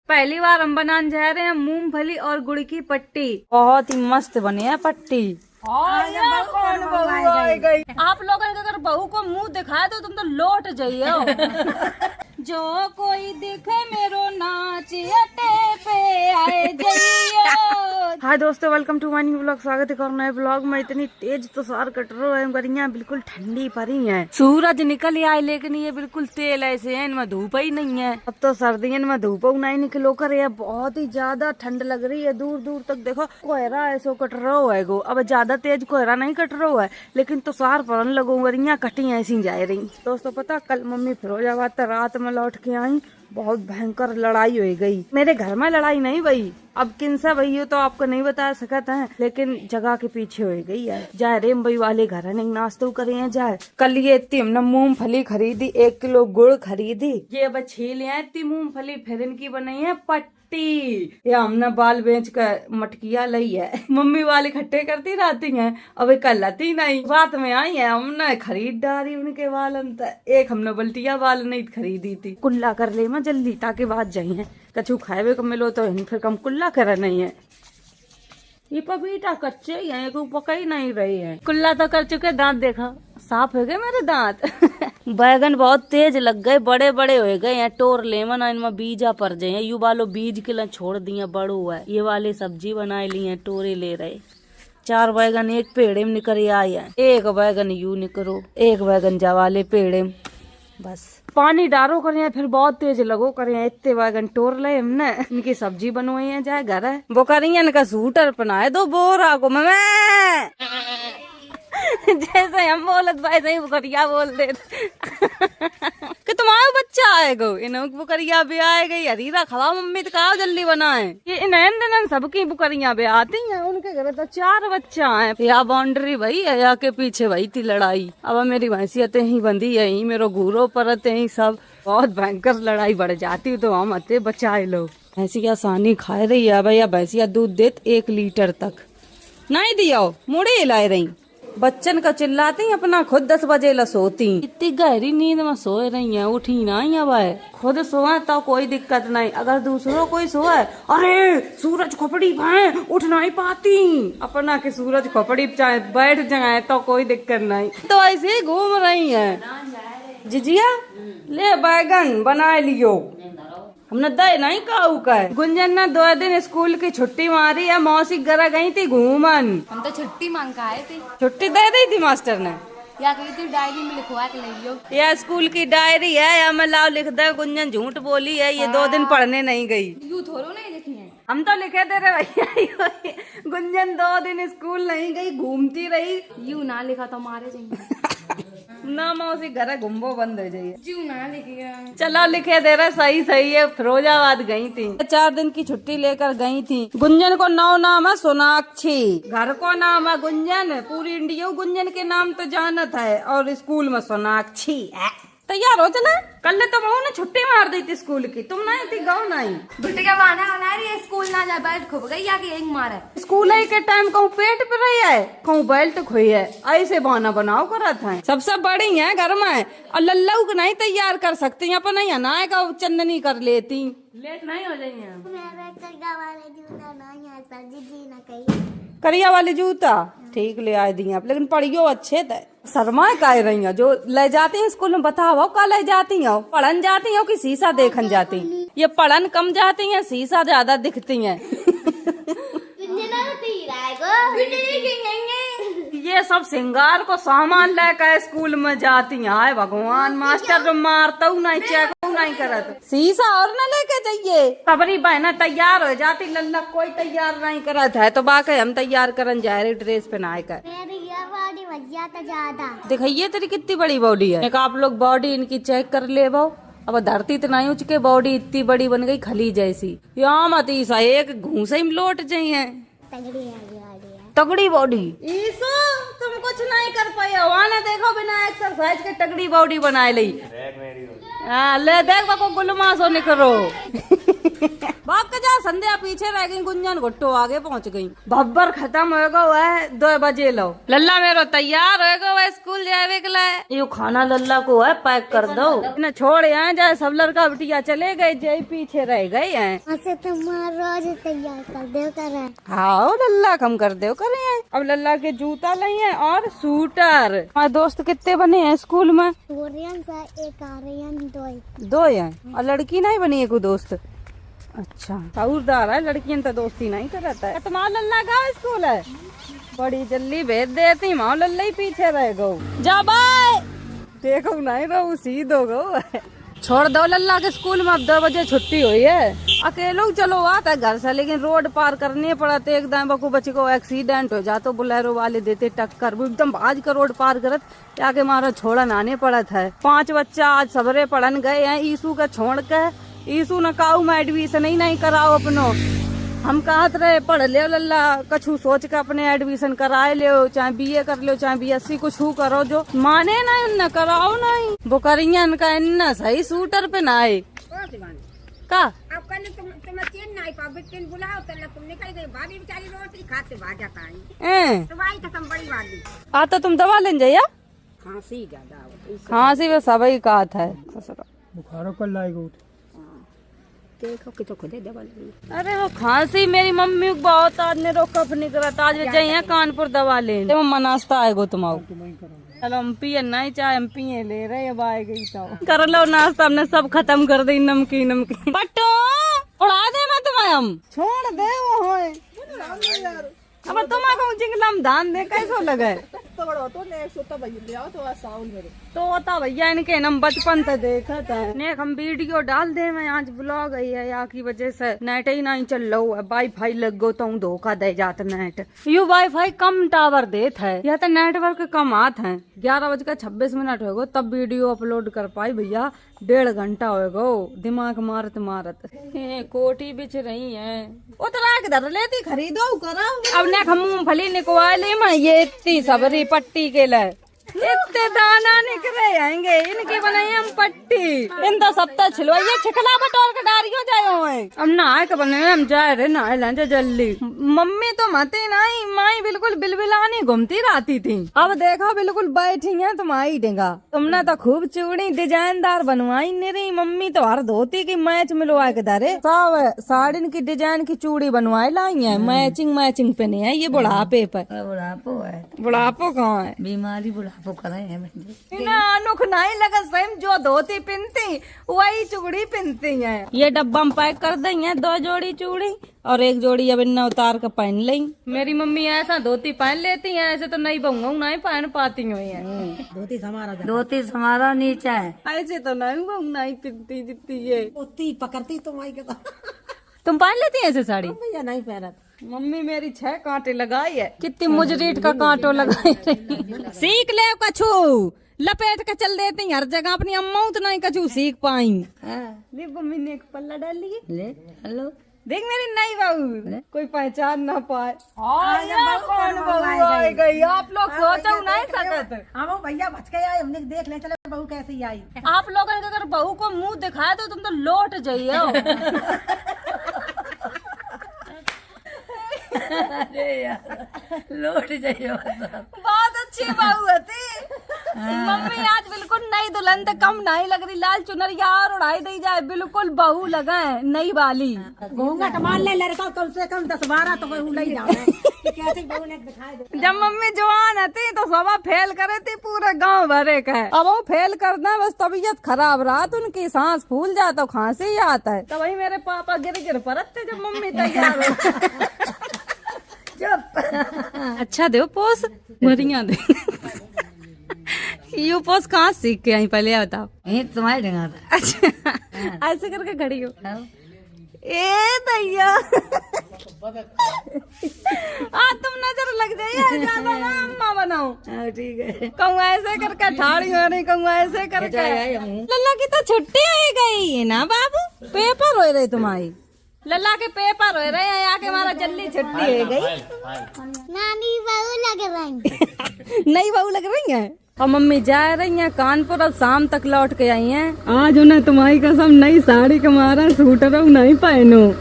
पहली बार हम बनाने जा रहे हैं मूंगफली और गुड़ की पट्टी। बहुत ही मस्त बनी है पट्टी। कौन बहू आ गई? आप लोगों ने अगर बहू को मुंह दिखाया तो तुम तो लौट जाइए। जो कोई दिखे मेरो नाच अटे पे आए जाइए। हाय दोस्तों, welcome to my new vlog. स्वागत है नए व्लॉग में। इतनी तेज तुषार कट रहा है, गरियां बिल्कुल ठंडी पड़ी है। सूरज निकल आए लेकिन ये बिल्कुल तेल ऐसे है, इनमें धूप ही नहीं है। अब तो सर्दियों में धूप नहीं निकलो कर, ये बहुत ही ज्यादा ठंड लग रही है। दूर दूर तक देखो कोहरा ऐसो कट रहा है गो। अब ज्यादा तेज कोहरा नहीं कट रहा है लेकिन तुषार पड़न लगो, गरियां कटी ऐसी जा रही। दोस्तों पता, कल मम्मी फिरोजाबाद रात में लौट के आई, बहुत भयंकर लड़ाई हो गई। मेरे घर में लड़ाई नहीं भई, अब किनसे भई हो तो आपको नहीं बता सकते हैं, लेकिन जगह के पीछे हो गई है। जाए रेम भाई वाले घर नहीं नाश्तो करे हैं। जाए कल ये इतनी हमने मूंगफली खरीदी, 1 किलो गुड़ खरीदी, ये अब छील है इतनी मूंगफली, फिर इनकी बनाई है पट्टी। ये हमने बाल बेच कर मटकिया ली है, मम्मी वाले इकट्ठे करती रहती हैं, अब कल लाती नहीं। रात में आई है, हमने खरीद डाली उनके बाल। एक हमने बल्टिया बाल नहीं खरीदी थी। कुल्ला कर ले मैं जल्दी ताकि बात जाइए, कछु खाए को मिलो तो फिर कम कुल्ला कर नहीं है। ये पपीता कच्चे ही है, कोई पका ही नहीं रही है। कुल्ला तो कर चुके, दांत देखा साफ हो गए मेरे दांत। बैगन बहुत तेज लग गए, बड़े बड़े हो गए हैं। टोर लेमन इनमें बीजा पर जाए, यू वालो बीज के लिए छोड़ दिए, बड़ो है। ये वाले सब्जी बनाए ली है, टोरे ले रहे। 4 बैगन एक पेड़े में निकल आए हैं, 1 बैगन यू निकलो, 1 बैगन जा वाले पेड़े में। बस पानी डारो करे फिर बहुत तेज लगो करे। इतने बैगन टोर ले हमने, इनकी सब्जी बनवाई है। जाए घर है वो करी इनका सूटर पहनाए दो बोरा को मैं। जैसे हम बोलत भाई सही बुकरिया बोल दे कि तुम्हारा बच्चा आएगा, इन बुकरिया भी आए गई। हरीरा खवा मम्मी तो कहा जल्दी बनाए। ये इन सबकी बुकरिया भी आती हैं, उनके घर तो 4 बच्चा है। या बाउंड्री भाई है, या के पीछे भाई थी लड़ाई। अब मेरी भैंसियतें ही बंधी है, मेरो घूरो परते ही सब। बहुत भयंकर लड़ाई बढ़ जाती तो हम आते बचाए लोग। भैंसिया आसानी खा रही है भैया, भैंसिया दूध देत 1 लीटर तक नहीं दिया, मुड़े लाए रही। बच्चन का चिल्लाती अपना खुद 10 बजे ला सोती। इतनी गहरी नींद में सोए रही है, उठी ना अब खुद सोए तो कोई दिक्कत नहीं, अगर दूसरों कोई सोए अरे सूरज खोपड़ी भाई उठ नहीं पाती। अपना के सूरज खोपड़ी चाहे बैठ जाए तो कोई दिक्कत नहीं, तो ऐसे ही घूम रही है। जिजिया ले बैगन बना लियो, हमने दे नहीं काऊ का। गुंजन ने 2 दिन स्कूल की छुट्टी मारी है, मौसी घर गई थी घूमन। हम तो छुट्टी मांग के आए थे। छुट्टी दे दी थी मास्टर ने, या कही थी डायरी में लिखवा के लियो। यह स्कूल की डायरी है, या मैं लाओ लिख दे। गुंजन झूठ बोली है, ये 2 दिन पढ़ने नहीं गई। यू थोड़ो नहीं लिखी है, हम तो लिखे दे रहे भैया। गुंजन 2 दिन स्कूल नहीं गई, घूमती रही। यू ना लिखा तो मारे जाएंगे। ना मौसी घर घुम्बो बंद हो जाइए। यू ना लिखिए, चलो लिखे दे रहे, सही सही है। फिरोजाबाद गई थी, 4 दिन की छुट्टी लेकर गई थी। गुंजन को नाम है सोनाक्षी, घर को नाम है गुंजन। पूरी इंडिया गुंजन के नाम तो जानत है, और स्कूल में सोनाक्षी। तैयार हो चला, कल तो बहू ने छुट्टी मार दी थी स्कूल की, तुम नहीं थी गाँव नहीं। बिटिया बहाना बना रही है, स्कूल ना जा बैठ खुब गई, या एक मारे स्कूल के टाइम कहूँ पेट पे रही है, कहूँ बेल्ट खोई है, ऐसे बहाना बनाओ करा था। सबसे बड़ी है घर में, और लल्लू को नहीं तैयार कर सकती, अपन यहाँ ना का चंदनी कर लेती, लेट नहीं हो जाएंगे। करिया वाले जूता ठीक ले आए दिए आप, लेकिन पढ़ियो अच्छे थे। शर्मा का रही जो ले जाती है स्कूल में, बताओ का ले जाती हो? पढ़न जाती हो कि शीशा देखन जाती? ये पढ़न कम जाती है, शीशा ज्यादा दिखती है। ये सब सिंगार को सामान लेकर स्कूल में जाती है। हाय भगवान, मास्टर मारता हूँ नहीं, चेक नहीं करत। शीशा और न लेके जाइए। सबरी बहना तैयार हो जाती, लल्ला कोई तैयार नहीं करत है, तो बाकी हम तैयार करन जा रहे ड्रेस पहनाए कर। दिखाइए तेरी कितनी बड़ी बॉडी है। एक आप लोग बॉडी इनकी चेक कर ले भाव। अब धरती तो नहीं उचके, बॉडी इतनी बड़ी बन गई खली जैसी। यहाँ मत ईसा एक घूसे में लौट जाइए। तगड़ी बॉडी ईसो, तुम कुछ नहीं कर पाए वहाँ ने देखो, बिना एक्सरसाइज के तगड़ी बॉडी बनाए ली। ले देख बको गुलमासो निकरो। भाग के जा, संध्या पीछे रह गई, गुंजन गुट्टो आगे पहुंच गई। भब्बर खत्म होएगा वह 2 बजे लो। लल्ला मेरो तैयार होएगा वह स्कूल जावे के लिए। यो खाना लल्ला को है पैक कर दो न, छोड़ यहाँ जाए सब लड़का बिटिया चले गए, जय पीछे रह गए हैं। रोज तैयार कर दे करे। हाँ लल्ला कम कर दो करे। अब लल्ला के जूता नहीं है और सूटर। हमारे दोस्त कितने बने हैं स्कूल में? एक आर्यन 2 हैं और लड़की नहीं बनी है कोई दोस्त। अच्छा साउरदार है, लड़कियां तो दोस्ती नहीं करता है। तुम्हारा लल्ला का स्कूल है, बड़ी जल्दी भेज देती माँ, लल्ला ही पीछे रह गो। जा बाय, देखो नहीं रहो सीधो गो। छोड़ दो लल्ला के स्कूल में, अब 2 बजे छुट्टी हुई है। अकेलो चलो आता है घर से, लेकिन रोड पार करने पड़ा तो एकदम बकू बच्चे को एक्सीडेंट हो जातो, बुलेरो वाले देते टक्कर, वो एकदम भाज कर रोड पार करत आगे मारा छोड़न आने पड़ा था। 5 बच्चा आज सबरे पढ़न गए हैं ईसू का छोड़ के। ईसू न काऊ में एडमिशन ही नहीं कराओ अपनो। हम कहत रहे पढ़ ले लल्ला, कछु सोच के अपने एडमिशन कराए ले, चाहे BA कर लो चाहे BSc कुछ करो, जो माने नहीं उन कराओ नहीं। बुकरिया का इन्ना सही सूटर पे ना आए का। अब कल तुम चेन नहीं पा बिटिन बुलाओ तो तुम निकल गई, भाभी बेचारी रोटी खाते भाजा पाई तो भाई खत्म बड़ी वाली। आता तुम दवा लेन जाइया, खांसी ज्यादा खांसी में सभी का है, बुखारों कर लाएगा। देखो कि तो खुदे दवा लेंगे। अरे वो खांसी मेरी मम्मी को बहुत आदमी रोक नहीं करा, आज जाइए कानपुर दवा ले। मम्मा नाश्ता आएगो तुम्हारा, चलो हम पिए नहीं चाहे हम पिए ले रहे, अब आए गई तो कर लो नाश्ता, हमने सब खत्म कर दी। नमकीन नमकीन पट्टो उड़ा दे मैं तुम्हें, हम छोड़ दे वो होए। अब तुम्हारा जिंगलम धान दे कैसो लगे तो होता भैया, इनके हम बचपन से देखा था। नेक हम वीडियो डाल दे, मैं आज ब्लॉग आई है या की वजह से नेट ही नहीं चल रहा है, वाईफाई लग गो तो धोखा दे जात net. You wifi come tower देत है या तो नेटवर्क कम आत है। 11:26 होगो तब वीडियो अपलोड कर पाई भैया, 1.5 घंटा होगो दिमाग मारत मारत। कोटी बिछ रही है उतरा के धर लेती, खरीदो करा। अब नेक हम मूंगफली निकवा ले, मैं ये इतनी सबरी पट्टी के लिए इतने दाना निकले आएंगे, इनके बनाए हम पट्टी, इन तो सप्ताह छिलो ये छिकला बटोर के डारियो जाए हुए। अब नहाए के बने हम जाए रहे, नहाए लेंगे जल्दी। मम्मी तो मते नहीं, माई बिल्कुल बिलबिलानी घूमती रहती थी। अब देखो बिल्कुल बैठी है तुम्हारी डेगा। तुमने तो खूब चूड़ी डिजाइनदार बनवाई नहीं, मम्मी तो हर धोती की मैच मिलवा के दारे सब साड़ी की डिजाइन की चूड़ी बनवाई लाई है, मैचिंग मैचिंग पहने है। ये बुढ़ापे पर बुढ़ापो है, बुढ़ापो कहाँ है, बीमारी बुढ़ापो करे हैं। अनुख नहीं लगा सेम, जो धोती पिनती वही चूड़ी पिनती है। ये डब्बा में पैक कर देंगे 2 जोड़ी चूड़ी और 1 जोड़ी अब इन्ना उतार कर पहन लेंगे। मेरी मम्मी ऐसा धोती पहन लेती है, ऐसे तो नहीं बहुंगा नहीं पहन पाती हुई है। धोती हमारा नीचा है, ऐसे तो नहीं बहु नहीं पिनती जितनी ये उतनी पकड़ती तुम आई के तुम पहन लेती है ऐसे साड़ी? भैया नहीं पहना। मम्मी मेरी 6 कांटे लगाई है, कितनी मुजरीट का कांटो लगाई। सीख ले कछु, लपेट के चल देती हर जगह, अपनी अम्मा तो नहीं कछु सीख पाई। ले मम्मी ने एक पल्ला डाल लिए, ले हेलो देख मेरी नई बहू, कोई पहचान ना पाए। कौन बहू आ गई, आप लोग सोचो नहीं सकत। हाँ वो भैया बच के आए, हमने देख ले चले बहू कैसी आई। आप लोगों ने अगर बहू को मुंह दिखाए तो तुम तो लौट जाइए। अरे यार लौट जाइए, बहुत अच्छी बहू थी मम्मी, आज बिल्कुल नई दुल्हन तो कम नहीं लग रही, लाल चुनरिया और उड़ाई दी जाए, बिल्कुल बहू लगा है नई वाली। घूंघट मान ले लड़का कम से कम 10-12 तो बहू नहीं जाओ। कैसे बहू ने दिखाई दो। जब मम्मी जवान थी तो सवा फेल करे थी पूरे गांव भरे का, अब वो फेल करना बस तबीयत खराब रहा तो उनकी सांस फूल जाता, खांसी आता है, तो वही मेरे पापा गिर परतते जब मम्मी तैयार हो। अच्छा दे पोस मरिया दे। यू पोस कहाँ सीख के आई पहले बताओ? तुम्हारे ढंगा था। अच्छा ऐसे करके खड़ी हो। ए दैया तुम नजर लग जाइए, ज्यादा ना अम्मा बनाओ। ठीक है, कहूँ ऐसे करके ठाड़ी हो रही, कहूँ ऐसे करके। लल्ला की तो छुट्टी हो गई ना बाबू, पेपर हो रहे तुम्हारी, लल्ला के पेपर हो रहे हैं, आके हमारा जल्दी छुट्टी हो गई। नानी बहू लग रही नई बहू लग रही है और मम्मी जा रही हैं कानपुर, अब शाम तक लौट के आई हैं। आज उन्हें तुम्हारी कसम नई साड़ी का मारा सूटर नहीं पहनो।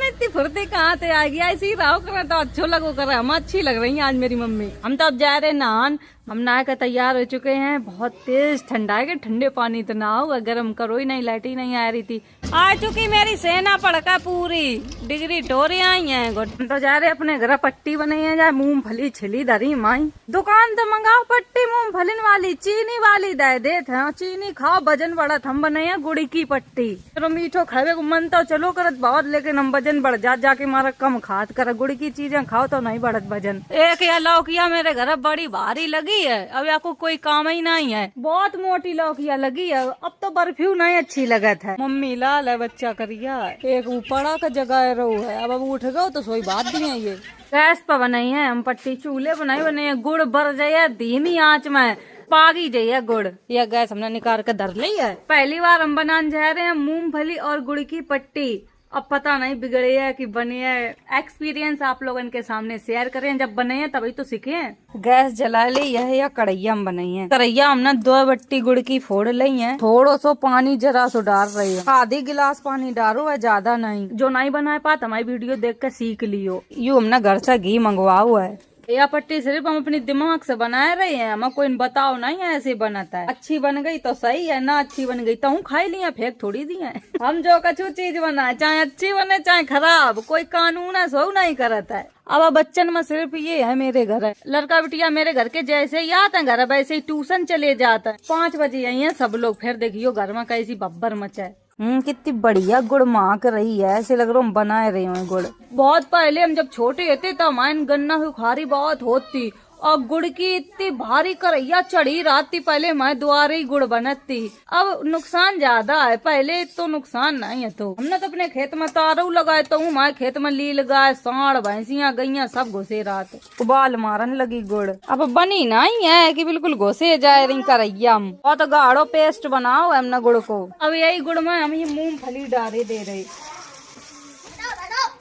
इतनी फुर्ती कहाँ से आ गई? ऐसी रहो कर तो अच्छो लगो कर, हम अच्छी लग रही है आज मेरी मम्मी। हम तो अब जा रहे नहान, हम नहा कर तैयार हो चुके हैं। बहुत तेज ठंडा है कि ठंडे पानी तो ना हो, गर्म करो ही नहीं, लाइट ही नहीं आ रही थी। आ चुकी मेरी सेना पड़का पूरी, डिग्री टोरे आई है। हम तो जा रहे अपने घर, पट्टी बनाई है, जाए मूंगफली छिली धरी माई। दुकान तो मंगाओ पट्टी मूंगफली वाली, चीनी वाली दे देते हैं। चीनी खाओ वजन बढ़त, हम बनाए है गुड़ी की पट्टी। तो मीठो खावे को मन तो चलो करत बहुत, लेकिन हम वजन बढ़ जाके मारा कम खात कर। गुड़ की चीजें खाओ तो नहीं बढ़त वजन। एक या लौकिया मेरे घर बड़ी भारी लगी है, अब आपको कोई काम ही नहीं है। बहुत मोटी लौकिया लगी है, अब तो बर्फ्यू नहीं अच्छी लगत है। मम्मी लाल है बच्चा करिया, एक ऊपड़ा का जगह रो है। अब उठ गो तो सोई बात भी है। ये गैस पर बनाई है हम पट्टी, चूल्हे बनाई है। गुड़ भर जाए धीमी आंच में, पागी जाइए गुड़। यह गैस हमने निकाल कर धर ली है। पहली बार हम बनाने जा रहे हैं मूंगफली और गुड़ की पट्टी। अब पता नहीं बिगड़े है कि बने है, एक्सपीरियंस आप लोगों के सामने शेयर करें। जब बने हैं तभी तो सीखे हैं। गैस जला ली है या कढ़ैया हम बनाई है। कढ़ैया हमने 2 बट्टी गुड़ की फोड़ ली है। थोड़ा सो पानी जरा सो डाल रही है, आधी गिलास पानी डालो है, ज्यादा नहीं। जो नहीं बना पाता हमारी वीडियो देख कर सीख लियो। यू हमने घर से घी मंगवा हुआ है। यह पट्टी सिर्फ हम अपनी दिमाग से बनाए रहे हैं, हमें कोई बताओ नहीं है ऐसे बनाता है। अच्छी बन गई तो सही है, ना अच्छी बन गई तो खाई लिया, फेंक थोड़ी दी है। हम जो कछु चीज बनाए, चाहे अच्छी बने चाहे खराब, कोई कानून है सो नहीं करता है। अब बच्चन में सिर्फ ये है मेरे घर है, लड़का बिटिया मेरे घर के जैसे ही आते हैं घर, वैसे ही ट्यूशन चले जाता है। 5 बजे आई है सब लोग, फिर देखियो घर में कैसी बब्बर मचा है। कितनी बढ़िया गुड़ महक रही है, ऐसे लग रहा हम बनाए रहे हैं गुड़। बहुत पहले हम जब छोटे थे तो हमारे गन्ना की खारी बहुत होती, और गुड़ की इतनी भारी करैया चढ़ी रहती। पहले मैं द्वारे ही गुड़ बनती। अब नुकसान ज्यादा है, पहले तो नुकसान नहीं है। तो हमने तो अपने खेत में तारू लगाए, तो हमारे खेत में लील गाय, सांड, भैंसियां, गैया सब घुसे रात, उबाल मारन लगी गुड़। अब बनी नहीं है कि बिल्कुल घुसे जाए रही करैया। हम बहुत गाढ़ो पेस्ट बनाओ हमने गुड़ को। अब यही गुड़ में हम ये मूंगफली डाले दे रहे,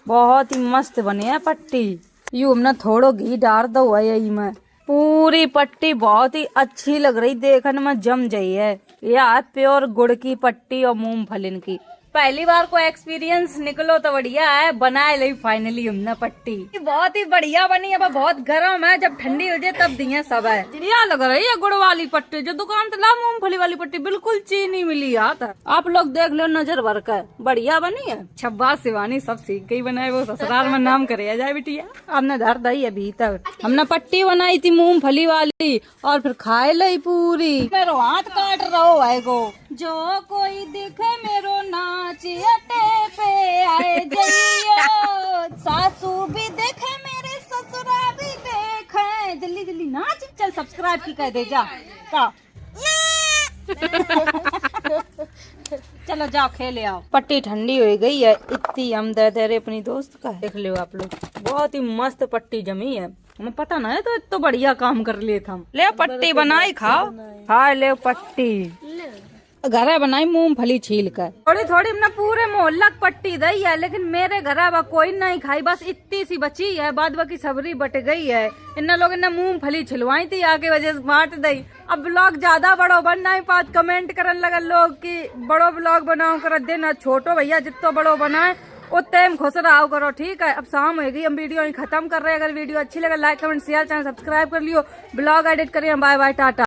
बहुत ही मस्त बने है पट्टी। यू हमने थोड़ो घी डाल दो है यही में। पूरी पट्टी बहुत ही अच्छी लग रही, देखने में जम जाई है। यह प्योर गुड़ की पट्टी और मूंगफली की। पहली बार को एक्सपीरियंस निकलो तो बढ़िया है, बनाए ली फाइनली हमने पट्टी। बहुत ही बढ़िया बनी है, बहुत गर्म है, जब ठंडी हो जाए तब दिए सब है। बढ़िया लग रही है गुड़ वाली पट्टी। जो दुकान तो ला मूंगफली वाली पट्टी बिल्कुल चीनी मिली आता। आप लोग देख लो नजर भर कर, बढ़िया बनी है। छब्बास शिवानी सब सीख गई बनाए, वो ससुराल में नाम करे जाए बिटिया। हमने धर दी अभी तक, हमने पट्टी बनाई थी मूंगफली वाली और फिर खाए ली पूरी। मेरो हाथ काट रहो है गो। जो कोई दिखे मेरो नाच अटे पे आए जइयो, सासू भी देखे मेरे ससुरा भी देखे। जल्दी जल्दी नाच, चल सब्सक्राइब की कह दे जा का। चलो जाओ खेले आओ। पट्टी ठंडी हो गई है, इतनी हम दे दे रहे अपनी दोस्त का। देख लो आप लोग, बहुत ही मस्त पट्टी जमी है। हमें पता ना है तो इतना बढ़िया काम कर लिए हम। ले पट्टी बनाई खाओ। हाँ ले पट्टी घर बनाई मूंगफली छील कर। थोड़ी थोड़ी हमने पूरे मोहल्ला पट्टी दी है, लेकिन मेरे घर कोई नहीं खाई, बस इतनी सी बची है। बाद बाकी सबरी बट गई है। इन लोगों ने मूंगफली छिलवाई थी, आगे वजह से बांट दी। अब ब्लॉग ज्यादा बड़ो बन नहीं पात, कमेंट करने लगे लोग कि बड़ो ब्लॉग बनाओ कर देना, छोटो भैया जितना बड़ो बनाए उतने हम खुश रहो करो। ठीक है, अब शाम हो गई, हम वीडियो खत्म कर रहे हैं। अगर वीडियो अच्छी लगे like comment share, channel subscribe कर लियो। ब्लॉग एडिट करिए। Bye bye, Tata.